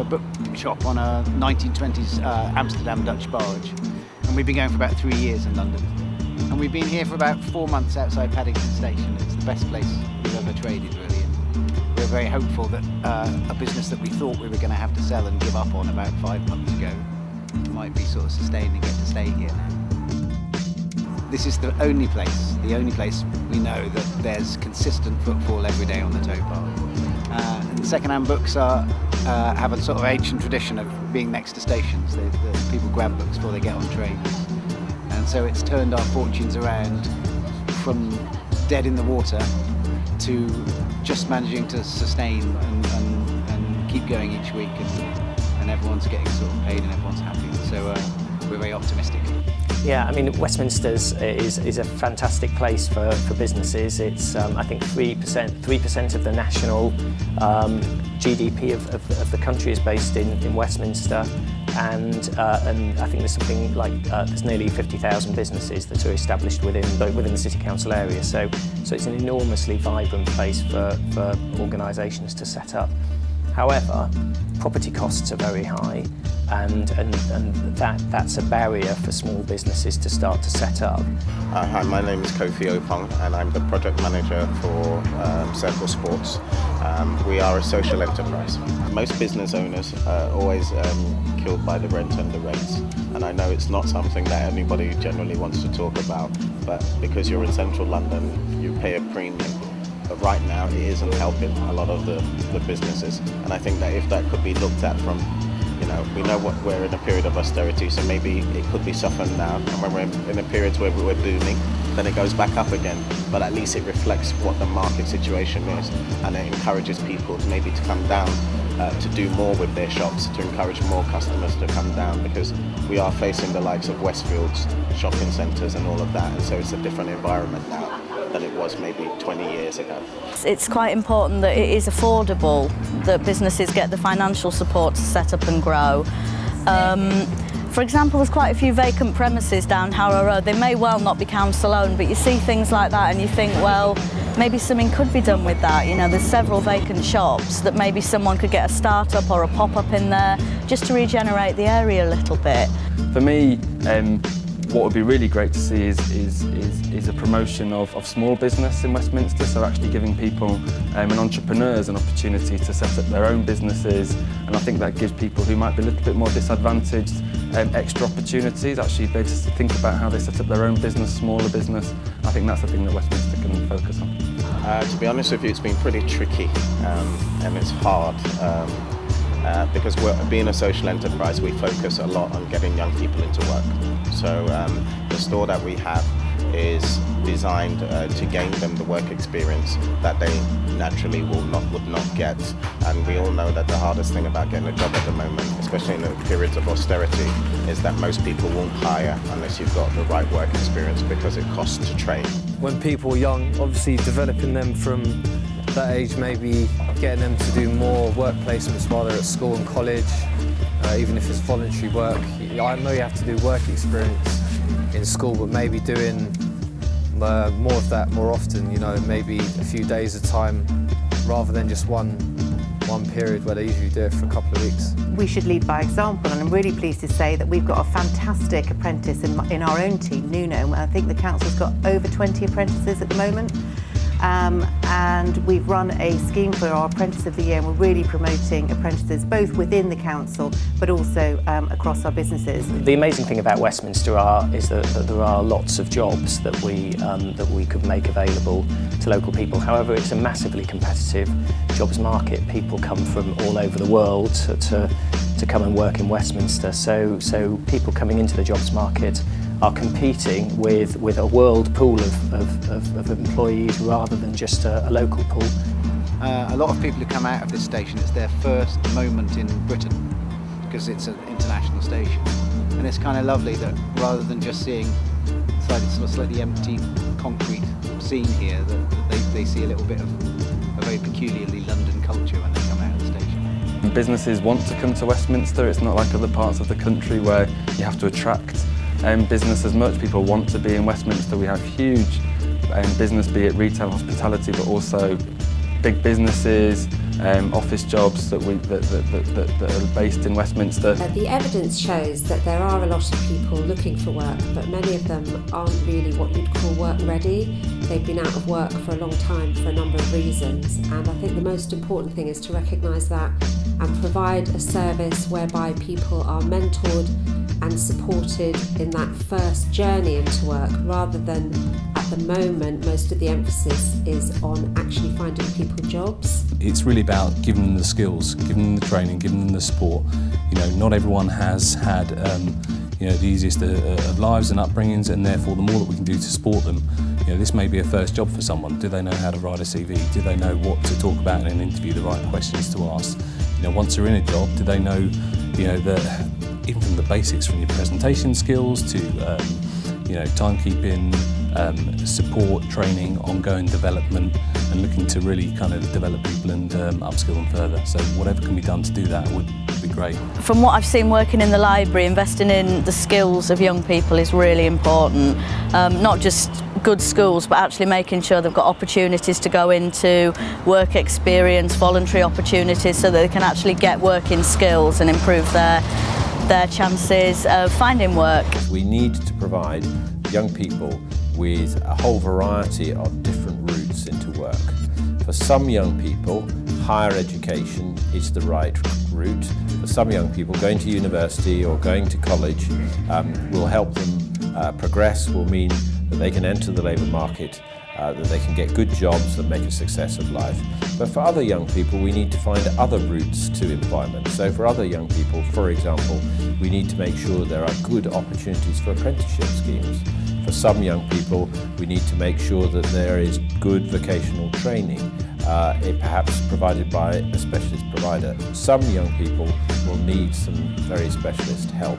bookshop on a 1920s Amsterdam Dutch barge, and we've been going for about 3 years in London. And we've been here for about 4 months outside Paddington Station. It's the best place we've ever traded, really. And we're very hopeful that a business that we thought we were going to have to sell and give up on about 5 months ago might be sort of sustained and get to stay here now. This is the only place we know that there's consistent footfall every day on the tow path. And second-hand books have a sort of ancient tradition of being next to stations. People grab books before they get on trains. And so it's turned our fortunes around from dead in the water to just managing to sustain and keep going each week, and everyone's getting sort of paid and everyone's happy. So we're very optimistic. Yeah, I mean, Westminster's is a fantastic place for businesses. It's I think 3% of the national GDP of the country is based in Westminster, and I think there's something like there's nearly 50,000 businesses that are established within the City Council area. So it's an enormously vibrant place for organisations to set up. However, property costs are very high, and that's a barrier for small businesses to start to set up. Hi, my name is Kofi Opong, and I'm the project manager for Circle Sports. We are a social enterprise. Most business owners are always killed by the rent and the rates, and I know it's not something that anybody generally wants to talk about, but because you're in central London, you pay a premium. But right now it isn't helping a lot of the businesses, and I think that if that could be looked at from, we know what we're in a period of austerity, so maybe it could be softened now, and when we're in a period where we're booming, then it goes back up again, but at least it reflects what the market situation is, and it encourages people maybe to come down to do more with their shops, to encourage more customers to come down, because we are facing the likes of Westfields, shopping centres and all of that, and so it's a different environment now than it was maybe 20 years ago. It's quite important that it is affordable, that businesses get the financial support to set up and grow. For example, there's quite a few vacant premises down Harrow Road. They may well not be council owned, but you see things like that and you think, well, maybe something could be done with that. There's several vacant shops that maybe someone could get a start-up or a pop-up in there just to regenerate the area a little bit. For me, what would be really great to see is a promotion of small business in Westminster, so actually giving people and entrepreneurs an opportunity to set up their own businesses, and I think that gives people who might be a little bit more disadvantaged extra opportunities, actually they just think about how they set up their own business, smaller business. I think that's the thing that Westminster can focus on. To be honest with you, it's been pretty tricky and it's hard. Because being a social enterprise, we focus a lot on getting young people into work. So the store that we have is designed to gain them the work experience that they naturally would not get. And we all know that the hardest thing about getting a job at the moment, especially in the periods of austerity, is that most people won't hire unless you've got the right work experience, because it costs to train. When people are young, obviously developing them from that age, maybe getting them to do more work placements while they're at school and college, even if it's voluntary work. I know you have to do work experience in school, but maybe doing more of that more often, maybe a few days at a time, rather than just one period where they usually do it for a couple of weeks. We should lead by example, and I'm really pleased to say that we've got a fantastic apprentice in our own team, Nuno. I think the council's got over 20 apprentices at the moment. And we've run a scheme for our Apprentice of the Year, and we're really promoting apprentices both within the council but also across our businesses. The amazing thing about Westminster is that there are lots of jobs that we could make available to local people. However, it's a massively competitive jobs market. People come from all over the world to come and work in Westminster, so people coming into the jobs market are competing with a world pool of employees rather than just a local pool. A lot of people who come out of this station, it's their first moment in Britain, because it's an international station. And it's kind of lovely that rather than just seeing slightly empty concrete scene here, that they see a little bit of a very peculiarly London culture when they come out of the station. Businesses want to come to Westminster. It's not like other parts of the country where you have to attract business as much. People want to be in Westminster. We have huge business, be it retail, hospitality, but also big businesses, office jobs that are based in Westminster. The evidence shows that there are a lot of people looking for work, but many of them aren't really what you'd call work ready. They've been out of work for a long time for a number of reasons, and I think the most important thing is to recognise that and provide a service whereby people are mentored and supported in that first journey into work, rather than at the moment most of the emphasis is on actually finding people jobs. It's really about giving them the skills, giving them the training, giving them the support. You know, not everyone has had you know, the easiest of lives and upbringings, and therefore the more that we can do to support them. You know, this may be a first job for someone. Do they know how to write a CV? Do they know what to talk about in an interview, the right questions to ask? You know, once they're in a job, do they know, you know, even from the basics, from your presentation skills to, you know, timekeeping, support, training, ongoing development, and looking to really kind of develop people and upskill them further. So whatever can be done to do that would be great. From what I've seen working in the library, investing in the skills of young people is really important. Not just good schools, but actually making sure they've got opportunities to go into work experience, voluntary opportunities, so that they can actually get working skills and improve their chances of finding work. We need to provide young people with a whole variety of different routes into work. For some young people, higher education is the right route. For some young people, going to university or going to college will help them progress, will mean that they can enter the labour market, that they can get good jobs that make a success of life. But for other young people, we need to find other routes to employment. So for other young people, for example, we need to make sure there are good opportunities for apprenticeship schemes. For some young people, we need to make sure that there is good vocational training, perhaps provided by a specialist provider. Some young people will need some very specialist help.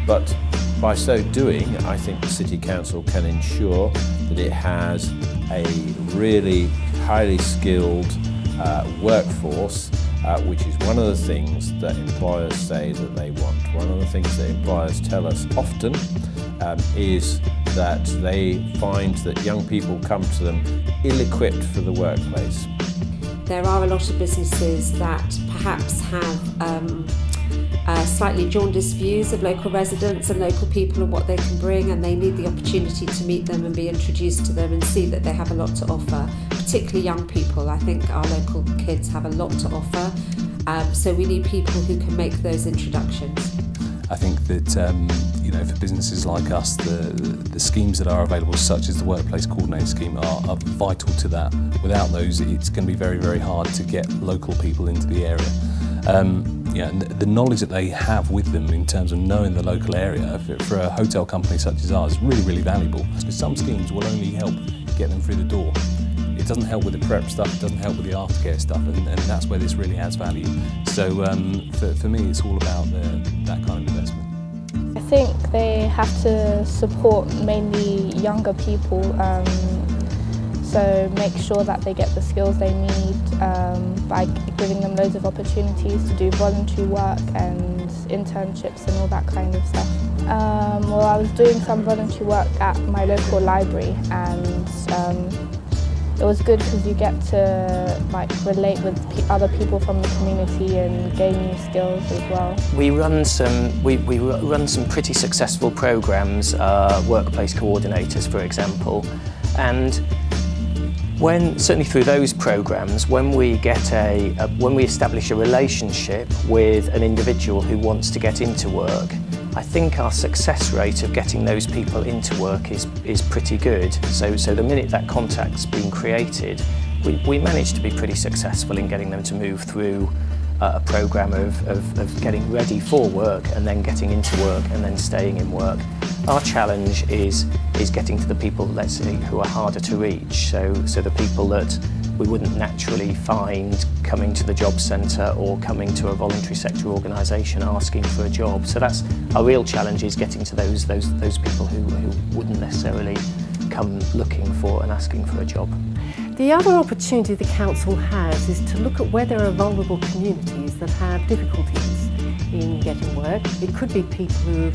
But by so doing, I think the City Council can ensure that it has a really highly skilled workforce, which is one of the things that employers say that they want. One of the things that employers tell us often is that they find that young people come to them ill-equipped for the workplace. There are a lot of businesses that perhaps have slightly jaundiced views of local residents and local people and what they can bring, and they need the opportunity to meet them and be introduced to them and see that they have a lot to offer, particularly young people. I think our local kids have a lot to offer, so we need people who can make those introductions. I think that you know, for businesses like us, the schemes that are available, such as the Workplace Coordinator Scheme, are vital to that. Without those, it's going to be very, very hard to get local people into the area. Yeah, and the knowledge that they have with them in terms of knowing the local area for a hotel company such as ours is really, really valuable. Because some schemes will only help get them through the door. It doesn't help with the prep stuff, it doesn't help with the aftercare stuff, and that's where this really adds value. So for me, it's all about that kind of investment. I think they have to support mainly younger people, so make sure that they get the skills they need by giving them loads of opportunities to do voluntary work and internships and all that kind of stuff. Well, I was doing some voluntary work at my local library, and it was good because you get to relate with other people from the community and gain new skills as well. We run some pretty successful programs, workplace coordinators, for example, and certainly through those programs, when we establish a relationship with an individual who wants to get into work, I think our success rate of getting those people into work is pretty good. So the minute that contact's been created, we manage to be pretty successful in getting them to move through a program of getting ready for work and then getting into work and then staying in work. Our challenge is getting to the people, let's say, who are harder to reach. So the people that we wouldn't naturally find coming to the job centre or coming to a voluntary sector organisation asking for a job. So that's our real challenge, is getting to those people who wouldn't necessarily come looking for and asking for a job. The other opportunity the council has is to look at where there are vulnerable communities that have difficulties in getting work. It could be people who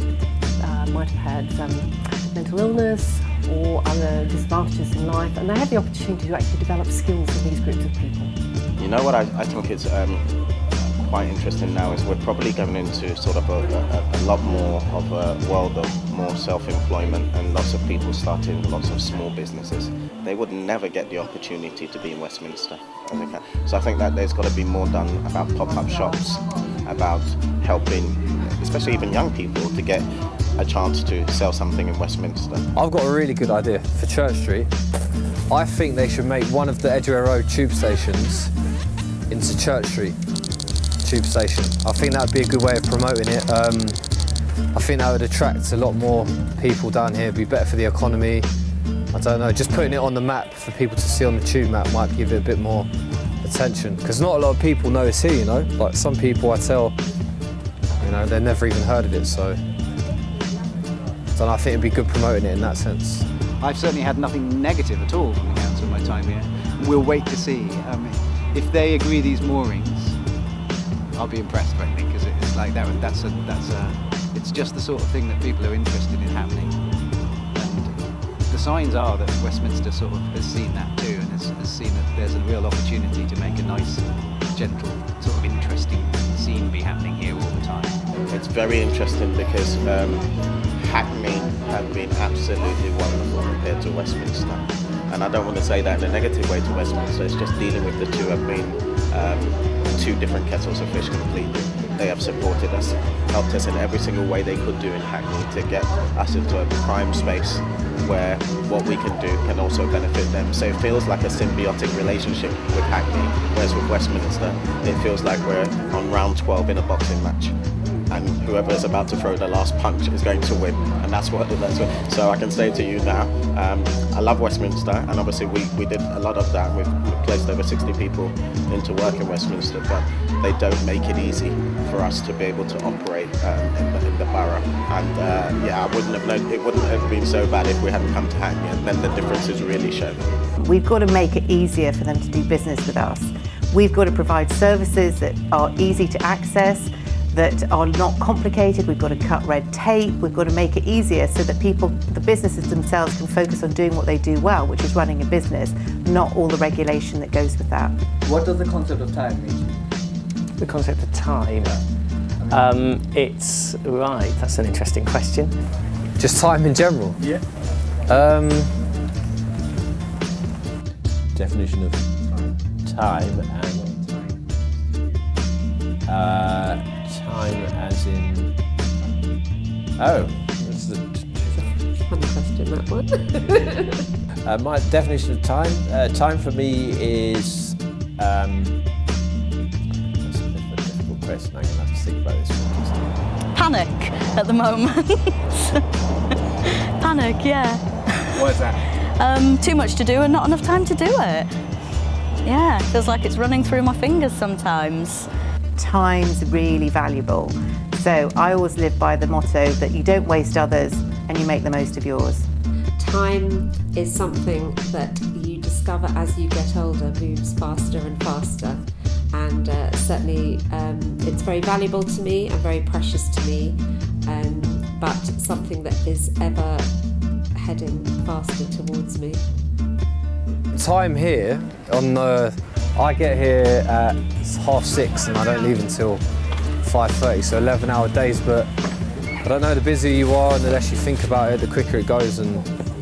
might have had mental illness or other disadvantages in life, and they have the opportunity to actually develop skills in these groups of people. You know what I think is quite interesting now is we're probably going into sort of a lot more of a world of more self-employment and lots of people starting lots of small businesses. They would never get the opportunity to be in Westminster. So I think that there's got to be more done about pop-up shops, about helping, especially even young people, to get a chance to sell something in Westminster. I've got a really good idea for Church Street. I think they should make one of the Edgware Road tube stations into Church Street tube station. I think that would be a good way of promoting it. I think that would attract a lot more people down here, be better for the economy. I don't know, just putting it on the map for people to see on the tube map might give it a bit more attention. Because not a lot of people know it's here, you know? Like some people I tell, you know, they've never even heard of it, so. So I think it'd be good promoting it in that sense. I've certainly had nothing negative at all from the council in my time here. We'll wait to see. If they agree these moorings, I'll be impressed, I think, because it's like it's just the sort of thing that people are interested in happening. And the signs are that Westminster sort of has seen that too, and has seen that there's a real opportunity to make a nice, gentle, sort of interesting scene be happening here all the time. It's very interesting because Hackney have been absolutely wonderful compared to Westminster. And I don't want to say that in a negative way to Westminster, it's just dealing with the two have been two different kettles of fish completely. They have supported us, helped us in every single way they could do in Hackney to get us into a prime space where what we can do can also benefit them. So it feels like a symbiotic relationship with Hackney, whereas with Westminster, it feels like we're on round 12 in a boxing match. And whoever's about to throw the last punch is going to win, and that's what. So I can say to you now, I love Westminster, and obviously we did a lot of that. We've placed over 60 people into work in Westminster, but they don't make it easy for us to be able to operate in the borough. And yeah, I wouldn't have known, it wouldn't have been so bad if we hadn't come to Hackney, and then the differences really show. We've got to make it easier for them to do business with us. We've got to provide services that are easy to access, that are not complicated. We've got to cut red tape. We've got to make it easier so that people, the businesses themselves, can focus on doing what they do well, which is running a business, not all the regulation that goes with that. What does the concept of time mean? The concept of time? It's, right, that's an interesting question. Just time in general? Yeah. Definition of time and time as in, oh, that's the Fun question, that one. my definition of time, time for me is, that's a bit of a difficult question, I'm going to have to think about this one. Panic at the moment. Panic, yeah. What is that? Too much to do and not enough time to do it. Yeah, feels like it's running through my fingers sometimes. Time's really valuable. So I always live by the motto that you don't waste others and you make the most of yours. Time is something that you discover as you get older, moves faster and faster. And certainly it's very valuable to me and very precious to me, but something that is ever heading faster towards me. Time here on the, I get here at 6:30 and I don't leave until 5:30, so 11-hour days, but I don't know, the busier you are and the less you think about it, the quicker it goes, and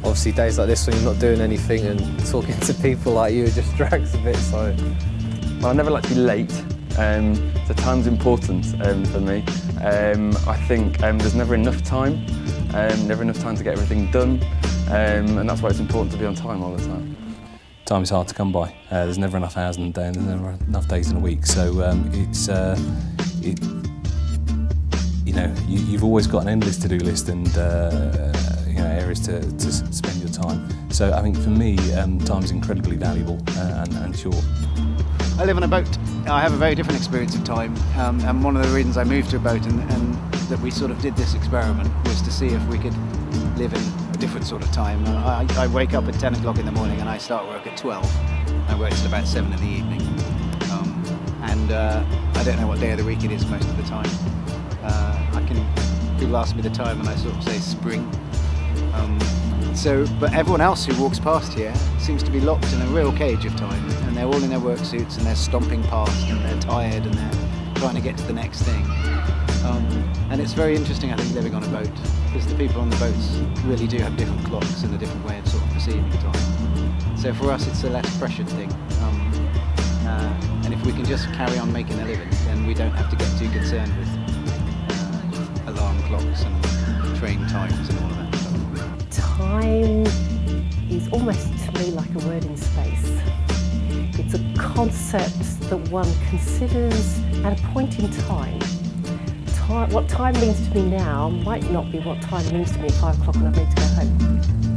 obviously days like this when you're not doing anything and talking to people like you, it just drags a bit, so. Well, I never like to be late, so time's important for me. I think there's never enough time to get everything done, and that's why it's important to be on time all the time. Time is hard to come by. There's never enough hours in a day and there's never enough days in a week. So you know, you've always got an endless to-do list and you know, areas to spend your time. So I think for me, time is incredibly valuable and short. I live on a boat. I have a very different experience of time, and one of the reasons I moved to a boat and that we sort of did this experiment was to see if we could live in a different sort of time. I wake up at 10 o'clock in the morning and I start work at 12. I work till about 7 in the evening. I don't know what day of the week it is most of the time. People ask me the time and I sort of say spring. But everyone else who walks past here seems to be locked in a real cage of time, and they're all in their work suits and they're stomping past and they're tired and they're trying to get to the next thing. And it's very interesting, I think, living on a boat, because the people on the boats really do have different clocks and a different way of sort of perceiving time. So for us, it's a less pressured thing. And if we can just carry on making a living, then we don't have to get too concerned with alarm clocks and train times and all of that stuff. Time is almost to me like a word in space. It's a concept that one considers at a point in time. What time means to me now might not be what time means to me at 5 o'clock when I'm ready to go home.